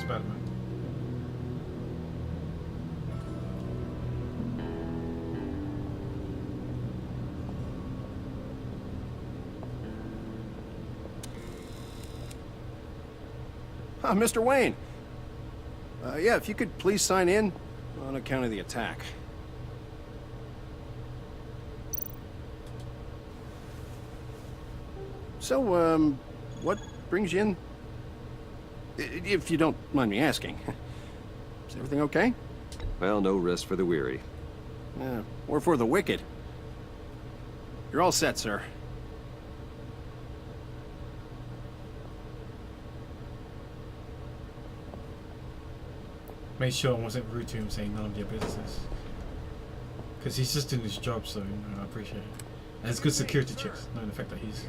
Spider-Man. Mr. Wayne. Yeah, if you could please sign in on account of the attack. So, what brings you in? If you don't mind me asking. Is everything okay? Well, no rest for the weary. Or for the wicked. You're all set, sir. Made sure I wasn't rude to him saying none of your business. Because he's just doing his job, so I appreciate it. And it's good security checks, knowing the fact that he's...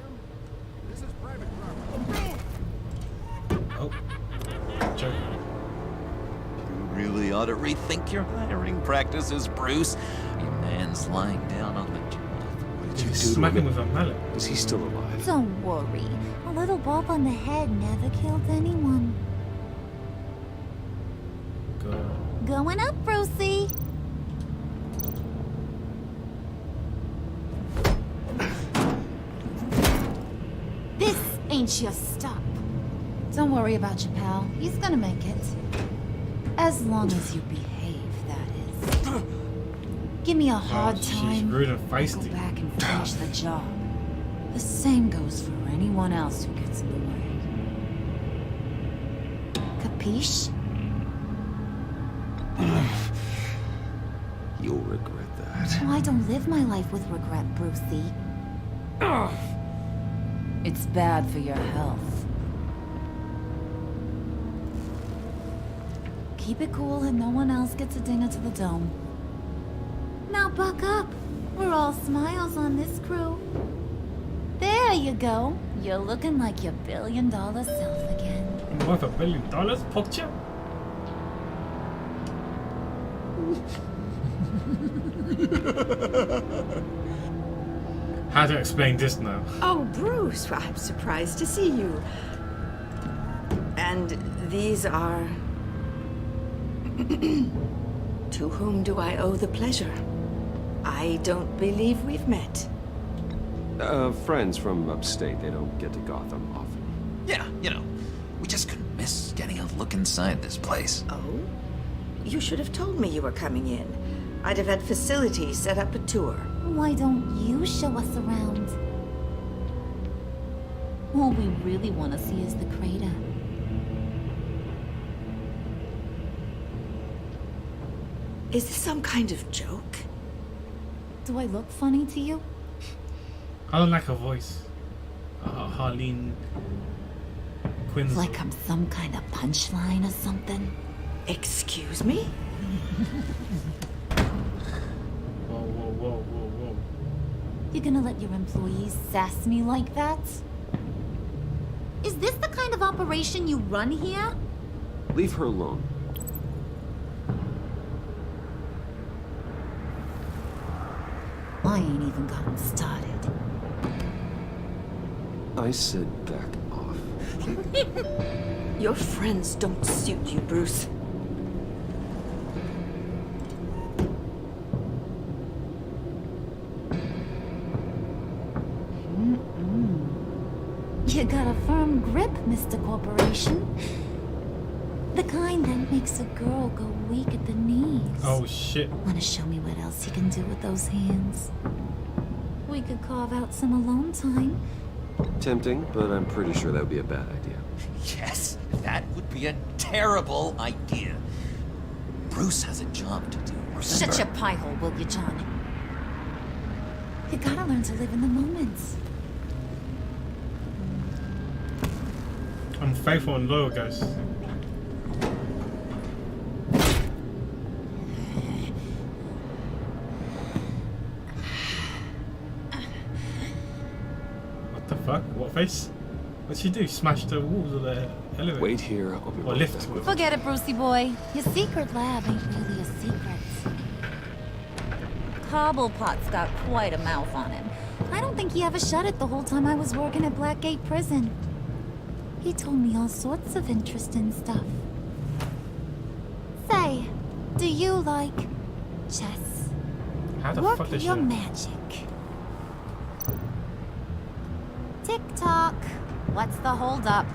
Oh. Joke. You really ought to rethink your hiring practices, Bruce. Your man's lying down on the job. What did you do Just to smack him him? with a mallet. Is he still alive? Don't worry. A little bump on the head never killed anyone. Good. Going up, Brucey. This ain't your stop. Don't worry about your pal. He's gonna make it. As long as you behave, that is. Give me a hard she's time. rude and Go feisty. back and finish the job. The same goes for anyone else who gets in the way. Capiche? You'll regret that. Oh, I don't live my life with regret, Brucey. It's bad for your health. Keep it cool and no one else gets a dinger to the dome. Now buck up. We're all smiles on this crew. There you go. You're looking like your billion-dollar self again. I'm worth $1 billion, Pogcha? How to explain this now? Oh, Bruce, well, I'm surprised to see you. And these are... To whom do I owe the pleasure? I don't believe we've met. Friends from upstate. They don't get to Gotham often. Yeah, we just couldn't miss getting a look inside this place. Oh? You should have told me you were coming in. I'd have had facilities set up a tour. Why don't you show us around? All we really want to see is the crater. Is this some kind of joke? Do I look funny to you? I don't like her voice. Harleen Quinn's. Like I'm some kind of punchline or something? Excuse me? Whoa. You're gonna let your employees sass me like that? Is this the kind of operation you run here? Leave her alone. I ain't even gotten started. I said back off. Your friends don't suit you, Bruce. You got a firm grip, Mr. Corporation. The kind that makes a girl go weak at the knees. Oh shit. Wanna show me what else you can do with those hands? We could carve out some alone time. Tempting, but I'm pretty sure that would be a bad idea. Yes, that would be a terrible idea. Bruce has a job to do. Remember? Shut your pie hole, will you, John? You gotta learn to live in the moment. I'm faithful and loyal, guys. What the fuck? What face? What'd she do? Smash the walls of the elevator? Wait here, I'll be Or right lift. back. Forget it, Brucey boy. Your secret lab ain't really a secret. Cobblepot's got quite a mouth on him. I don't think he ever shut it the whole time I was working at Blackgate Prison. He told me all sorts of interesting stuff. Do you like chess? How the Work fuck does she your know? magic. Tick tock. What's the holdup?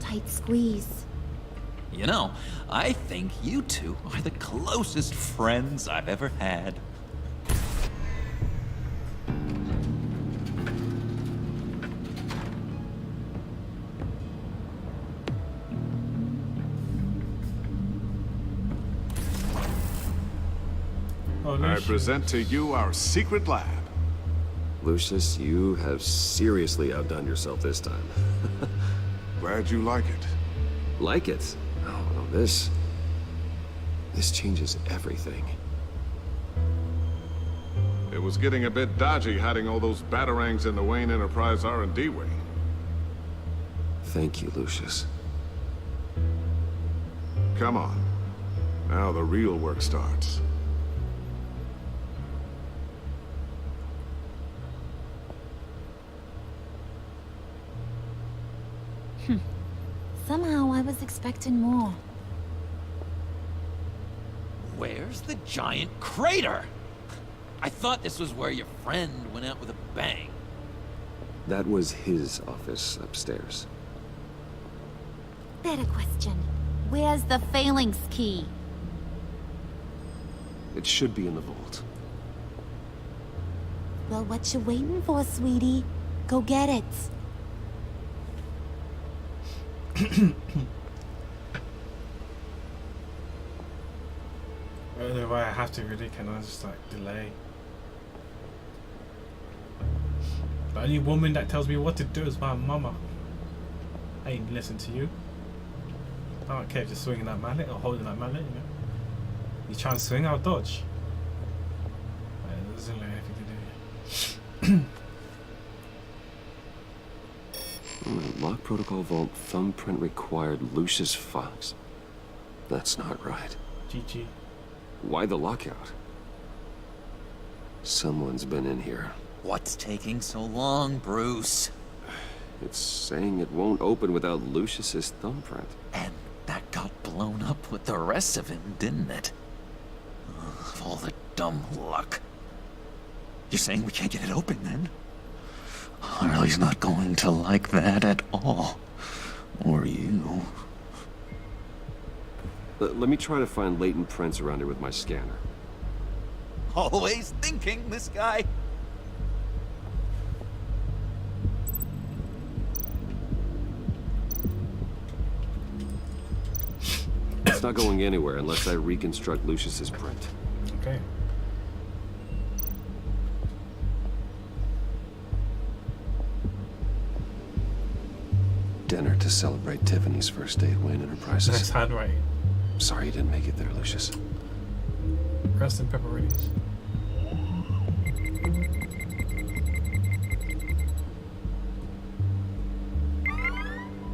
Tight squeeze. You know, I think you two are the closest friends I've ever had. Oh, I Lucius. present to you our secret lab. Lucius, you have seriously outdone yourself this time. Glad you like it. Like it? Oh, no, this changes everything. It was getting a bit dodgy hiding all those batarangs in the Wayne Enterprise R&D wing. Thank you, Lucius. Come on. Now the real work starts. Somehow I was expecting more. Where's the giant crater? I thought this was where your friend went out with a bang. That was his office upstairs. Better question. Where's the phalanx key? It should be in the vault. Well, what you waiting for, sweetie? Go get it. I don't know why I have to really, can I just like delay? The only woman that tells me what to do is my mama. I ain't listen to you. I don't care if you're swinging that mallet or holding that mallet, you know. You try and swing, I'll dodge. It doesn't have anything to do. Lock protocol vault thumbprint required Lucius Fox. That's not right. GG. Why the lockout? Someone's been in here. What's taking so long, Bruce? It's saying it won't open without Lucius's thumbprint. And that got blown up with the rest of him, didn't it? Ugh, all the dumb luck. You're saying we can't get it open, then? Harley's not going to like that at all. Or you. Let me try to find latent prints around here with my scanner. Always thinking, this guy. It's not going anywhere unless I reconstruct Lucius's print. Okay. Dinner to celebrate Tiffany's first day at Wayne Enterprises. Nice handwriting. Sorry you didn't make it there, Lucius. Crust and pepperonis.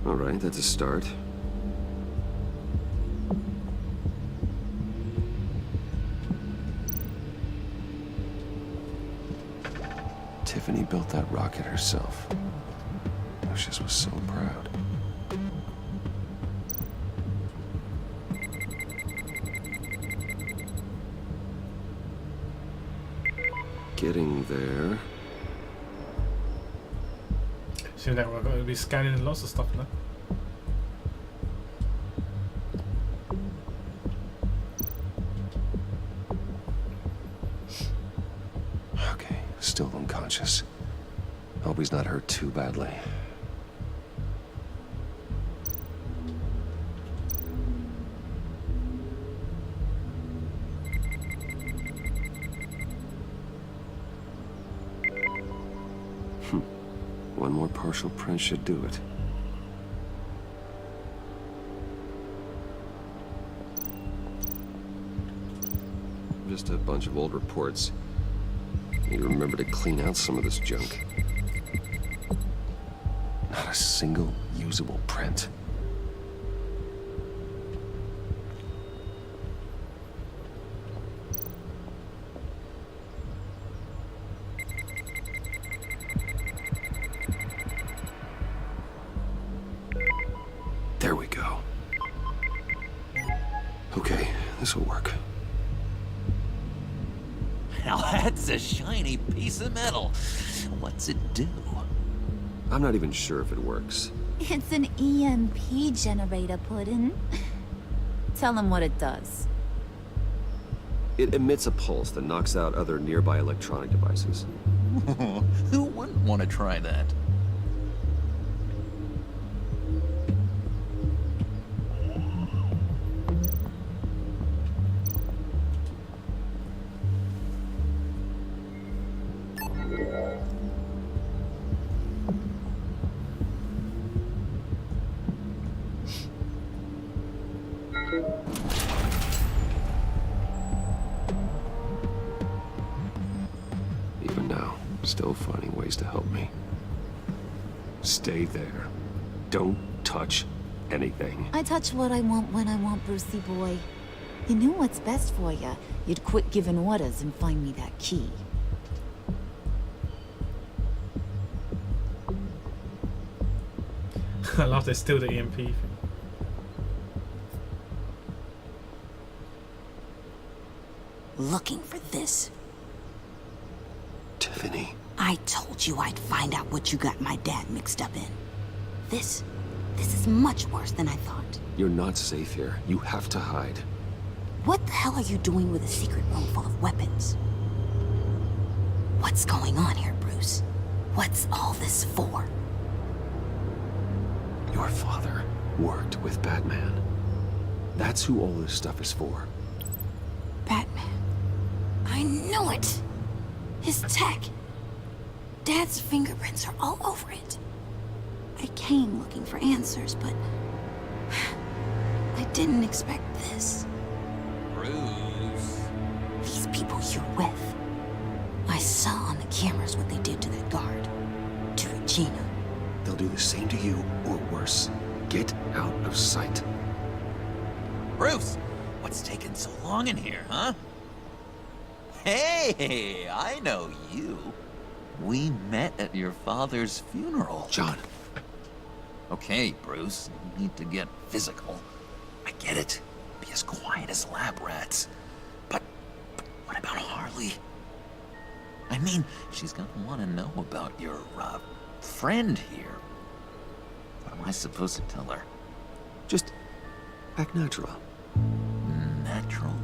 All right, that's a start. Tiffany built that rocket herself. Lucius was so proud. Getting there. So now we're going to be scanning lots of stuff now. Okay, still unconscious. Hope he's not hurt too badly. One more partial print should do it. Just a bunch of old reports. Need to remember to clean out some of this junk. Not a single usable print. Okay, this'll work. Now that's a shiny piece of metal. What's it do? I'm not even sure if it works. It's an EMP generator, Puddin'. Tell him what it does. It emits a pulse that knocks out other nearby electronic devices. Who wouldn't want to try that? Even now, still finding ways to help me. Stay there. Don't touch anything. I touch what I want when I want, Brucey boy. You knew what's best for you. You'd quit giving orders and find me that key. I love there's still the EMP thing. Looking for this. Tiffany. I told you I'd find out what you got my dad mixed up in. This is much worse than I thought. You're not safe here. You have to hide. What the hell are you doing with a secret room full of weapons? What's going on here, Bruce? What's all this for? Your father worked with Batman. That's who all this stuff is for. Batman. I knew it! His tech. Dad's fingerprints are all over it. I came looking for answers, but I didn't expect this. Bruce. These people you're with. I saw on the cameras what they did to that guard. To Regina. They'll do the same to you, or worse. Get out of sight. Bruce, what's taking so long in here, huh? Hey, I know you. We met at your father's funeral. John. Okay, Bruce, you need to get physical. I get it. Be as quiet as lab rats. But what about Harley? I mean, she's gonna want to know about your, friend here. What am I supposed to tell her? Just act natural. Natural?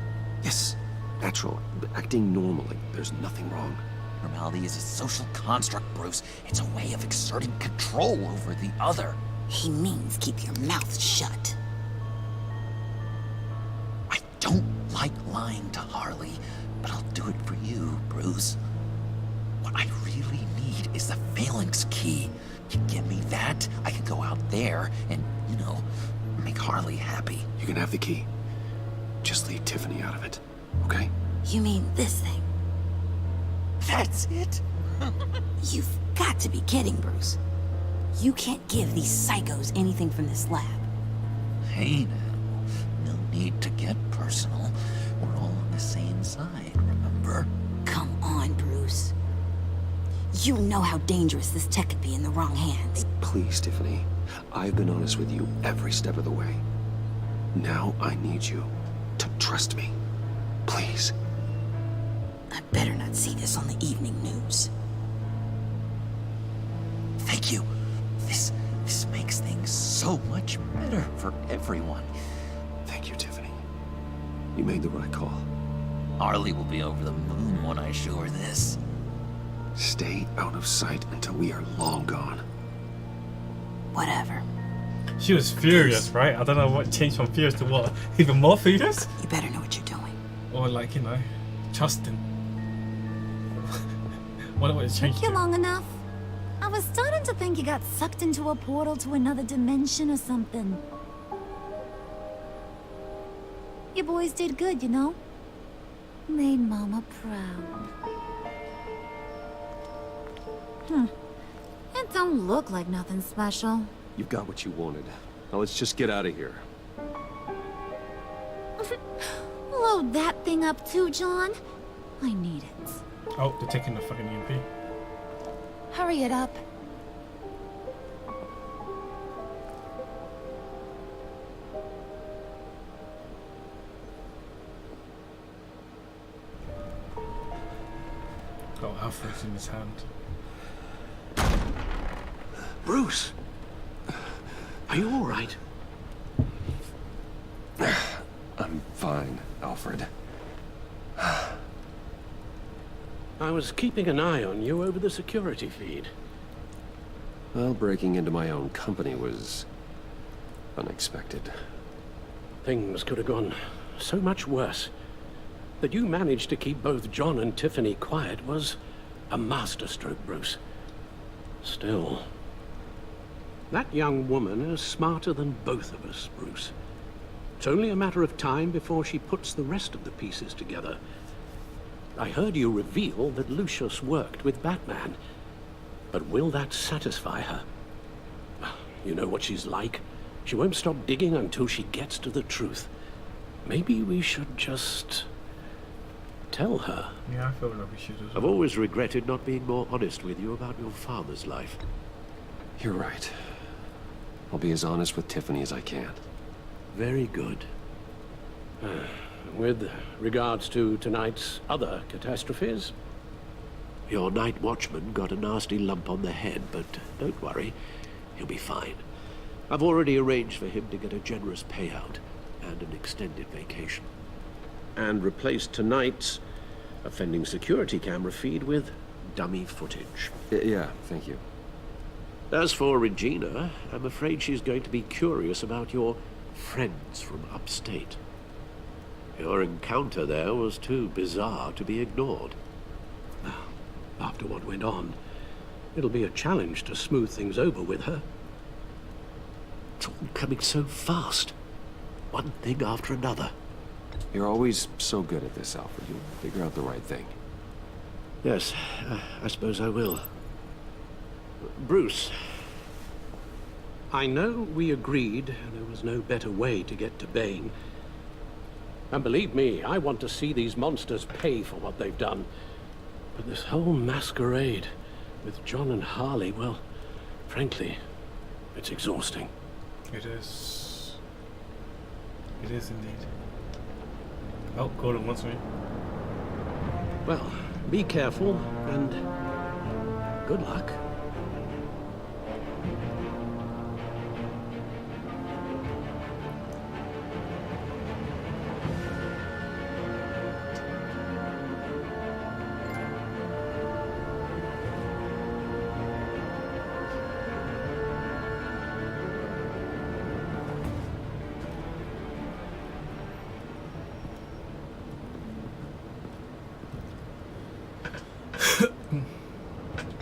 Yes, natural. Acting normally. There's nothing wrong. Normality is a social construct, Bruce. It's a way of exerting control over the other. He means keep your mouth shut. I don't like lying to Harley, but I'll do it for you, Bruce. What I really need is the phalanx key. You give me that, I can go out there and, make Harley happy. You can have the key. Just leave Tiffany out of it, okay? You mean this thing? That's it? You've got to be kidding, Bruce. You can't give these psychos anything from this lab. Hey now, no need to get personal. We're all on the same side, remember? Come on, Bruce. You know how dangerous this tech could be in the wrong hands. Please, Tiffany. I've been honest with you every step of the way. Now I need you to trust me. Please. I better not see this on the evening news. Thank you. This makes things so much better for everyone. Thank you, Tiffany. You made the right call. Harley will be over the moon when I show her this. Stay out of sight until we are long gone. Whatever. She was furious, right? I don't know what changed from furious to what. Even more furious? You better know what you're doing. Or like, trusting. Wonder what it changed Took you to. long enough? I was starting to think you got sucked into a portal to another dimension or something. You boys did good, Made Mama proud. It don't look like nothing special. You've got what you wanted. Now let's just get out of here. Load that thing up too, John. I need it. Oh, they're taking the fucking EMP. Hurry it up. Alfred's in his hand. Bruce! Are you all right? I'm fine, Alfred. I was keeping an eye on you over the security feed. Well, breaking into my own company was unexpected. Things could have gone so much worse. That you managed to keep both John and Tiffany quiet was a masterstroke, Bruce. Still, that young woman is smarter than both of us, Bruce. It's only a matter of time before she puts the rest of the pieces together. I heard you reveal that Lucius worked with Batman. But will that satisfy her? You know what she's like. She won't stop digging until she gets to the truth. Maybe we should just tell her. Yeah, I feel like we should as I've well. always regretted not being more honest with you about your father's life. You're right. I'll be as honest with Tiffany as I can. Very good. With regards to tonight's other catastrophes, Your night watchman got a nasty lump on the head, but don't worry, he'll be fine. I've already arranged for him to get a generous payout and an extended vacation. And replaced tonight's offending security camera feed with dummy footage. Yeah, thank you. As for Regina, I'm afraid she's going to be curious about your friends from upstate. Your encounter there was too bizarre to be ignored. after what went on, it'll be a challenge to smooth things over with her. It's all coming so fast. One thing after another. You're always so good at this, Alfred. You'll figure out the right thing. Yes, I suppose I will. Bruce. I know we agreed there was no better way to get to Bane. And believe me, I want to see these monsters pay for what they've done. But this whole masquerade with John and Harley, well, frankly, it's exhausting. It is. It is indeed. Oh, Gordon wants me. Well, be careful and good luck.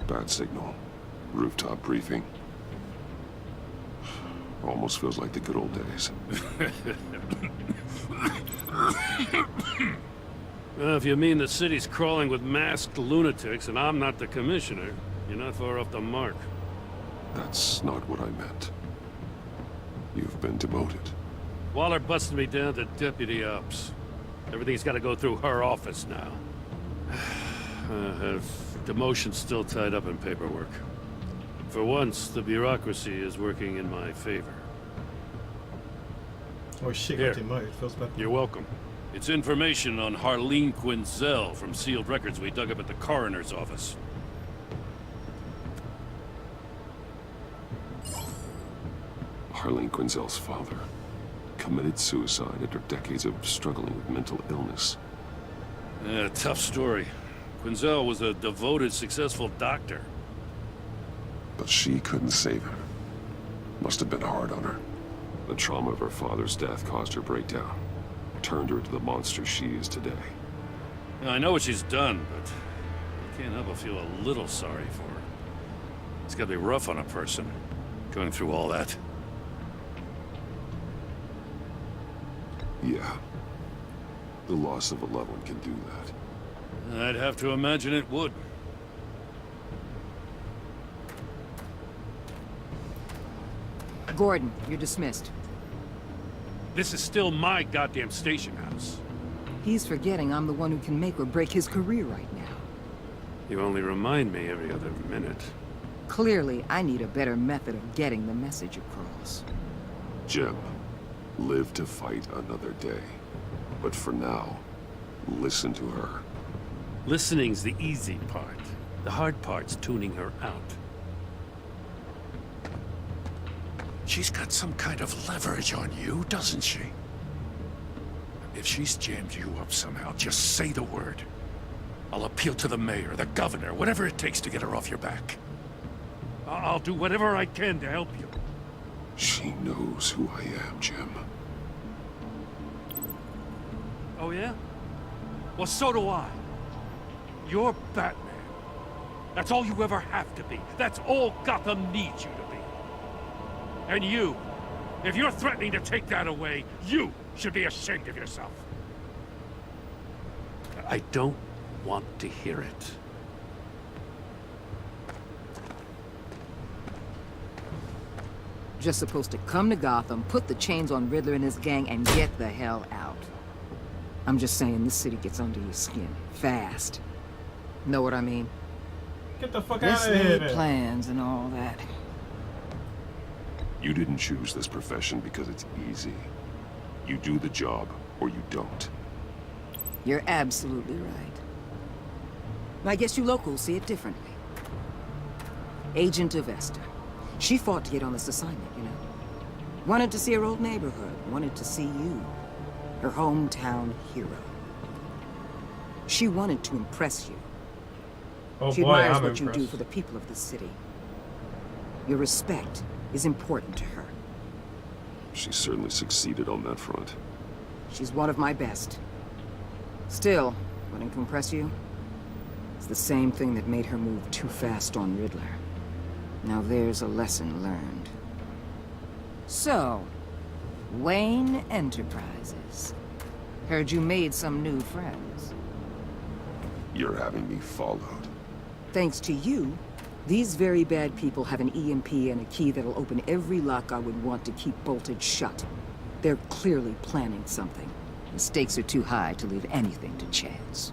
Bad signal. Rooftop briefing. Almost feels like the good old days. Well, if you mean the city's crawling with masked lunatics and I'm not the commissioner, you're not far off the mark. That's not what I meant. You've been demoted. Waller busted me down to deputy ops. Everything's got to go through her office now. Demotion's still tied up in paperwork. For once, the bureaucracy is working in my favor. Oh shit, Here. got demoted. Feels bad. You're welcome. It's information on Harleen Quinzel from sealed records we dug up at the coroner's office. Harleen Quinzel's father committed suicide after decades of struggling with mental illness. Yeah, tough story. Quinzel was a devoted, successful doctor. But she couldn't save him. Must have been hard on her. The trauma of her father's death caused her breakdown. Turned her into the monster she is today. Now, I know what she's done, but I can't help but feel a little sorry for her. It's gotta be rough on a person, going through all that. Yeah. The loss of a loved one can do that. I'd have to imagine it would. Gordon, you're dismissed. This is still my goddamn station house. He's forgetting I'm the one who can make or break his career right now. You only remind me every other minute. Clearly, I need a better method of getting the message across. Jim, live to fight another day. But for now, listen to her. Listening's the easy part. The hard part's tuning her out. She's got some kind of leverage on you, doesn't she? If she's jammed you up somehow, just say the word. I'll appeal to the mayor, the governor, whatever it takes to get her off your back. I'll do whatever I can to help you. She knows who I am, Jim. Oh, yeah? Well, so do I. You're Batman. That's all you ever have to be. That's all Gotham needs you to be. And you, if you're threatening to take that away, you should be ashamed of yourself. I don't want to hear it. Just supposed to come to Gotham, put the chains on Riddler and his gang, and get the hell out. I'm just saying, this city gets under your skin. Fast. Know what I mean? Get the fuck Let's out of here. lay plans and all that. You didn't choose this profession because it's easy. You do the job, or you don't. You're absolutely right. I guess you locals see it differently. Agent of Esther. She fought to get on this assignment, you know. Wanted to see her old neighborhood. Wanted to see you. Her hometown hero. She wanted to impress you. Oh She boy, admires I'm what you do impressed. for the people of this city. Your respect is important to her. She certainly succeeded on that front. She's one of my best. Still, wanting to impress you? It's the same thing that made her move too fast on Riddler. Now there's a lesson learned. So, Wayne Enterprises. Heard you made some new friends. You're having me followed. Thanks to you, these very bad people have an EMP and a key that'll open every lock I would want to keep bolted shut. They're clearly planning something. The stakes are too high to leave anything to chance.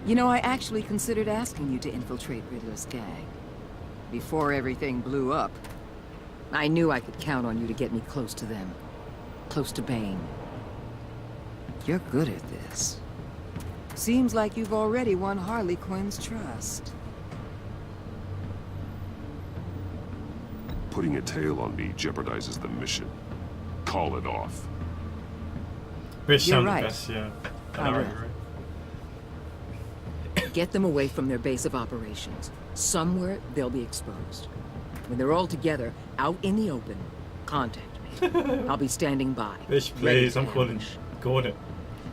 You know, I actually considered asking you to infiltrate Riddler's gang. Before everything blew up, I knew I could count on you to get me close to them. Close to Bane. You're good at this. Seems like you've already won Harley Quinn's trust. Putting a tail on me jeopardizes the mission. Call it off. Bitch, You're sound right. the best, yeah. I will. Right. Get them away from their base of operations. Somewhere they'll be exposed. When they're all together, out in the open, contact me. I'll be standing by. Bitch, ready please, to I'm calling ambush. Gordon.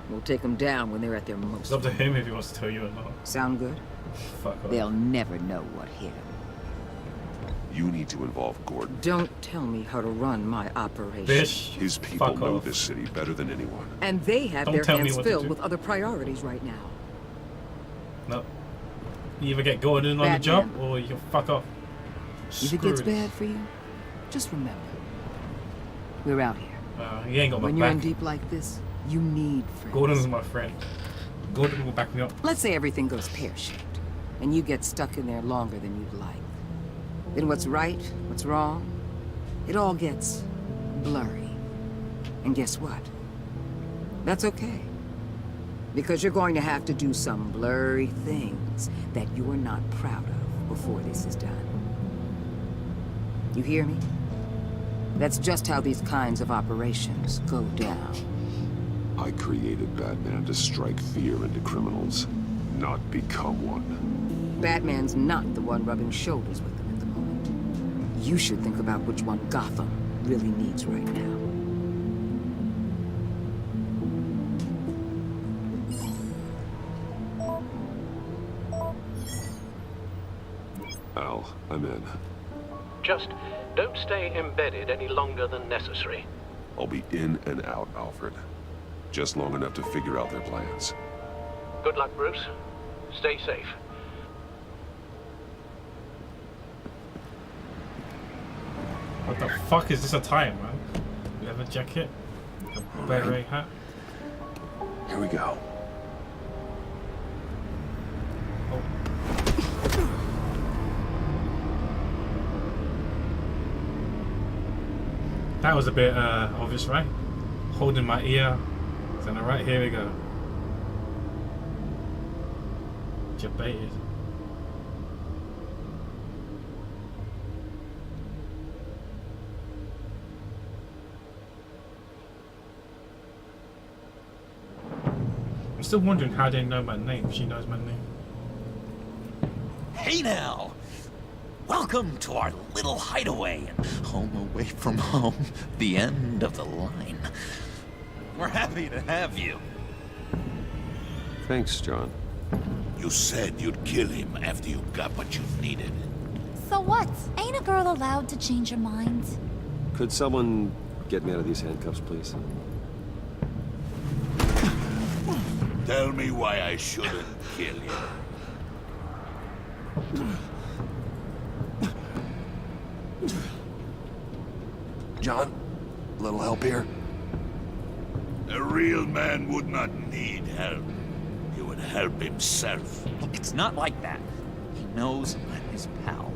We'll take them down when they're at their most. It's up to him if he wants to tell you or not. Sound good? Fuck off. They'll never know what hit them. You need to involve Gordon. Don't tell me how to run my operation. Bitch. His people Fuck know off. this city better than anyone. And they have Don't their tell me hands what to filled do. with other priorities right now. No. You either get Gordon on the Batman. job or you can fuck off. If it gets Screwed. bad for you, just remember, we're out here. He ain't got my When you're in back. deep like this, you need friends. Gordon's my friend. Gordon will back me up. Let's say everything goes pear-shaped, and you get stuck in there longer than you'd like. Then what's right, what's wrong, it all gets blurry. And guess what? That's okay. Because you're going to have to do some blurry things that you are not proud of before this is done. You hear me? That's just how these kinds of operations go down. I created Batman to strike fear into criminals, not become one. Batman's not the one rubbing shoulders with them at the moment. You should think about which one Gotham really needs right now. Al, I'm in. Just don't stay embedded any longer than necessary. I'll be in and out, Alfred. Just long enough to figure out their plans. Good luck, Bruce. Stay safe. What the fuck is this a tie, man? Leather jacket? A beret hat? Here we go. That was a bit obvious, right? Holding my ear. Then alright, here we go. You're baited. I'm still wondering how they know my name. She knows my name. Hey now! Welcome to our little hideaway and home away from home, the end of the line. We're happy to have you. Thanks, John. You said you'd kill him after you got what you needed. So what? Ain't a girl allowed to change her mind? Could someone get me out of these handcuffs, please? Tell me why I shouldn't kill you. John, little help here? A real man would not need help. He would help himself. It's not like that. He knows I'm his pal.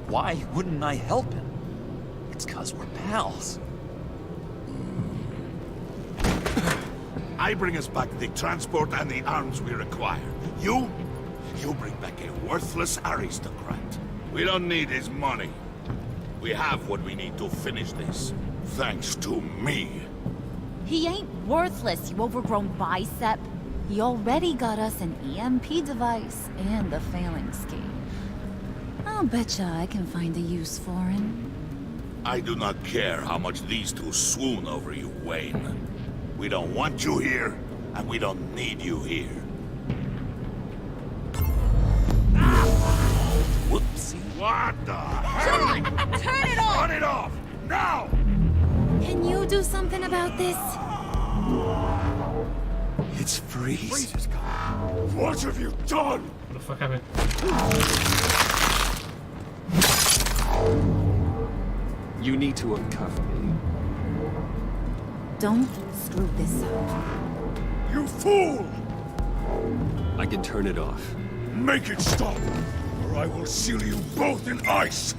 Why wouldn't I help him? It's 'cause we're pals. I bring us back the transport and the arms we require. You bring back a worthless aristocrat. We don't need his money. We have what we need to finish this. Thanks to me. He ain't worthless, you overgrown bicep. He already got us an EMP device and the failing scheme. I'll betcha I can find a use for him. I do not care how much these two swoon over you, Wayne. We don't want you here, and we don't need you here. Whoopsie. What the hell? Turn it off! Turn it off! Now! Can you do something about this? It's freeze. What have you done? What the fuck happened? You need to uncuff me. Don't screw this up. You fool! I can turn it off. Make it stop, or I will seal you both in ice!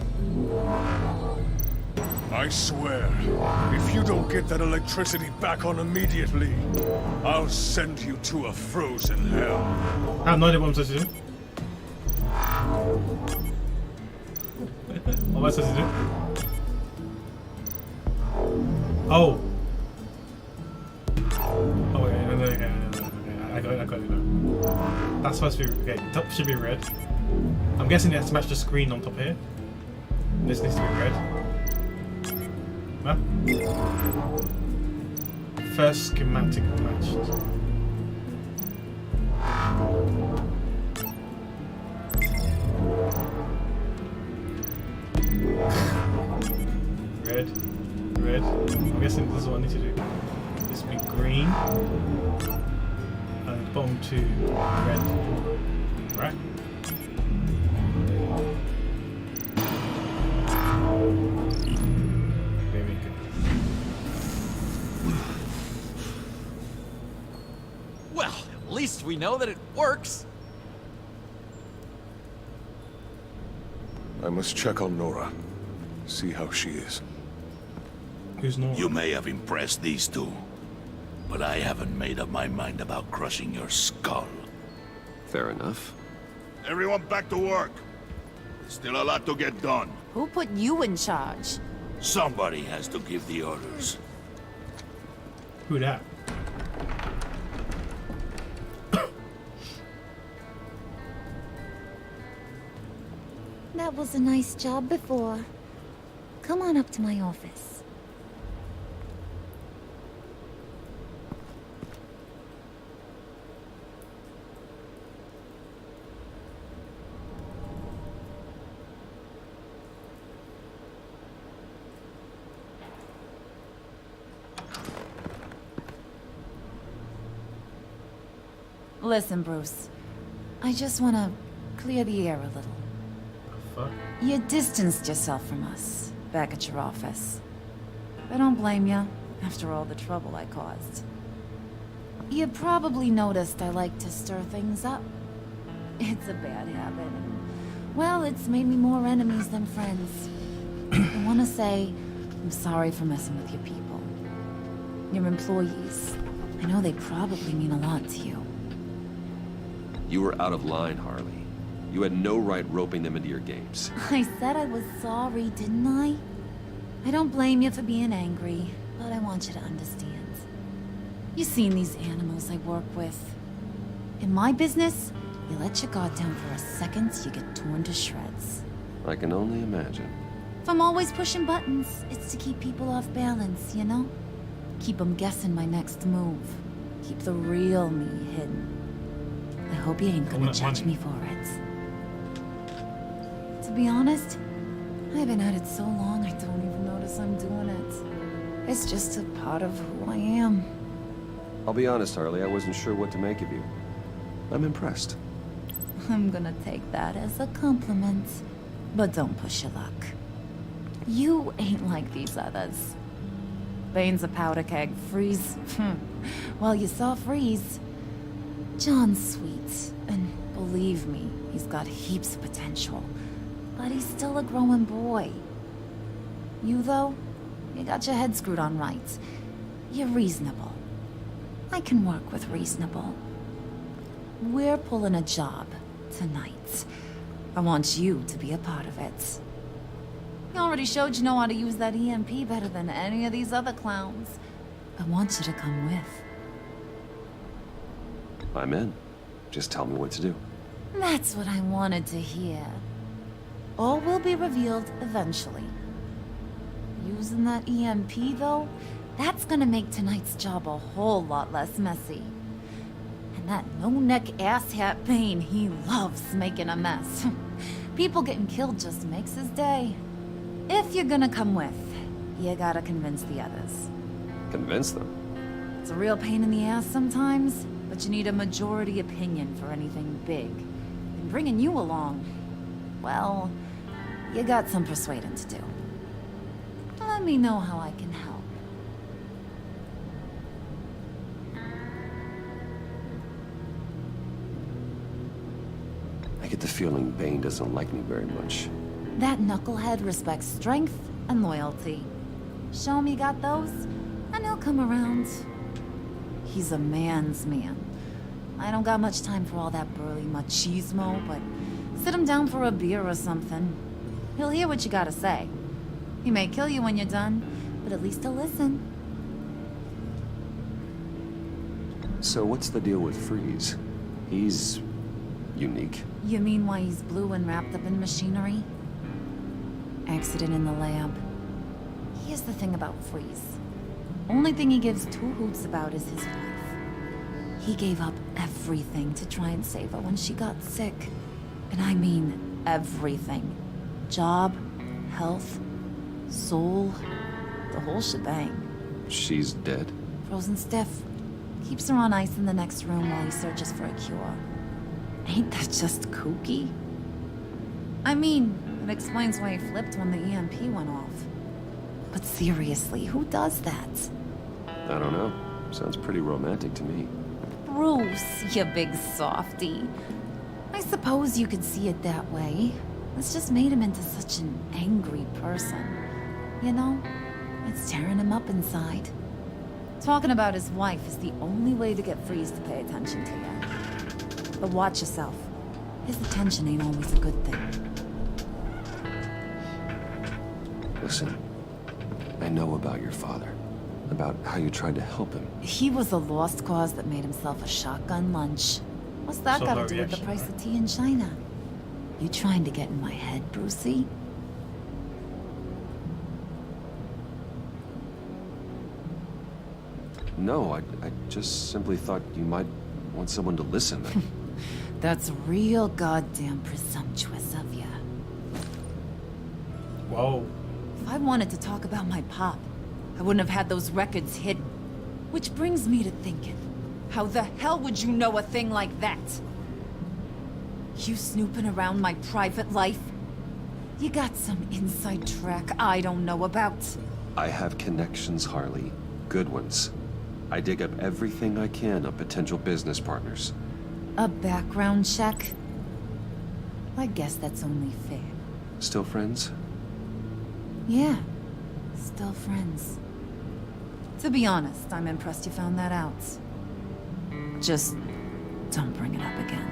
I swear, if you don't get that electricity back on immediately, I'll send you to a frozen hell. I have no idea what I'm supposed to do. What am I supposed to do? Oh! Oh, okay, okay. I got it now. That's supposed to be, okay, top should be red. I'm guessing it has to match the screen on top here. This needs to be red. Huh? First schematic matched. Red. I'm guessing this is what I need to do. This will be green. And bottom two red. Right? Very good. Well, at least we know that it works. I must check on Nora. See how she is. Who's Nora? You may have impressed these two, but I haven't made up my mind about crushing your skull. Fair enough. Everyone back to work. There's still a lot to get done. Who put you in charge? Somebody has to give the orders. Who that? That was a nice job before. Come on up to my office. Listen, Bruce. I just want to clear the air a little. Fuck. You distanced yourself from us, back at your office. I don't blame you, after all the trouble I caused. You probably noticed I like to stir things up. It's a bad habit, and, well, it's made me more enemies than friends. I want to say, I'm sorry for messing with your people. Your employees. I know they probably mean a lot to you. You were out of line, Harley. You had no right roping them into your games. I said I was sorry, didn't I? I don't blame you for being angry, but I want you to understand. You've seen these animals I work with. In my business, you let your guard down for a second, you get torn to shreds. I can only imagine. If I'm always pushing buttons, it's to keep people off balance, you know? Keep them guessing my next move. Keep the real me hidden. I hope you ain't gonna judge me for it. To be honest, I've been at it so long I don't even notice I'm doing it. It's just a part of who I am. I'll be honest, Harley, I wasn't sure what to make of you. I'm impressed. I'm gonna take that as a compliment. But don't push your luck. You ain't like these others. Bane's a powder keg. Freeze. Well, you saw Freeze. John's sweet, and believe me, he's got heaps of potential. But he's still a growing boy. You, though, you got your head screwed on right. You're reasonable. I can work with reasonable. We're pulling a job tonight. I want you to be a part of it. You already showed you know how to use that EMP better than any of these other clowns. I want you to come with. I'm in. Just tell me what to do. That's what I wanted to hear. All will be revealed eventually. Using that EMP, though, that's gonna make tonight's job a whole lot less messy. And that no-neck asshat Bane, he loves making a mess. People getting killed just makes his day. If you're gonna come with, you gotta convince the others. Convince them? It's a real pain in the ass sometimes, but you need a majority opinion for anything big. And bringing you along, well, you got some persuading to do. Let me know how I can help. I get the feeling Bane doesn't like me very much. That knucklehead respects strength and loyalty. Show him you got those, and he'll come around. He's a man's man. I don't got much time for all that burly machismo, but sit him down for a beer or something. He'll hear what you gotta say. He may kill you when you're done, but at least he'll listen. So what's the deal with Freeze? He's unique. You mean why he's blue and wrapped up in machinery? Accident in the lab. Here's the thing about Freeze. Only thing he gives two hoots about is his wife. He gave up everything to try and save her when she got sick. And I mean everything. Job, health, soul, the whole shebang. She's dead? Frozen stiff. Keeps her on ice in the next room while he searches for a cure. Ain't that just kooky? I mean, it explains why he flipped when the EMP went off. But seriously, who does that? I don't know. Sounds pretty romantic to me. Bruce, you big softy. I suppose you could see it that way. It's just made him into such an angry person. You know, it's tearing him up inside. Talking about his wife is the only way to get Freeze to pay attention to you. But watch yourself. His attention ain't always a good thing. Listen, I know about your father. About how you tried to help him. He was a lost cause that made himself a shotgun lunch. What's that So got no to do with the reaction, price right? of tea in China? You trying to get in my head, Brucey? No, I just simply thought you might want someone to listen. That's real goddamn presumptuous of you. Whoa. If I wanted to talk about my pop, I wouldn't have had those records hidden. Which brings me to thinking, how the hell would you know a thing like that? You snooping around my private life? You got some inside track I don't know about. I have connections, Harley. Good ones. I dig up everything I can on potential business partners. A background check? I guess that's only fair. Still friends? Yeah, still friends. To be honest, I'm impressed you found that out. Just don't bring it up again.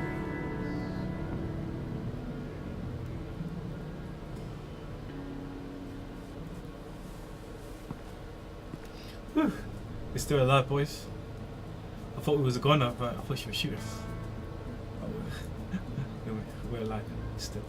Whew. We're still alive, boys. I thought we was a goner, but I thought she was shooting us. Oh, we're alive still.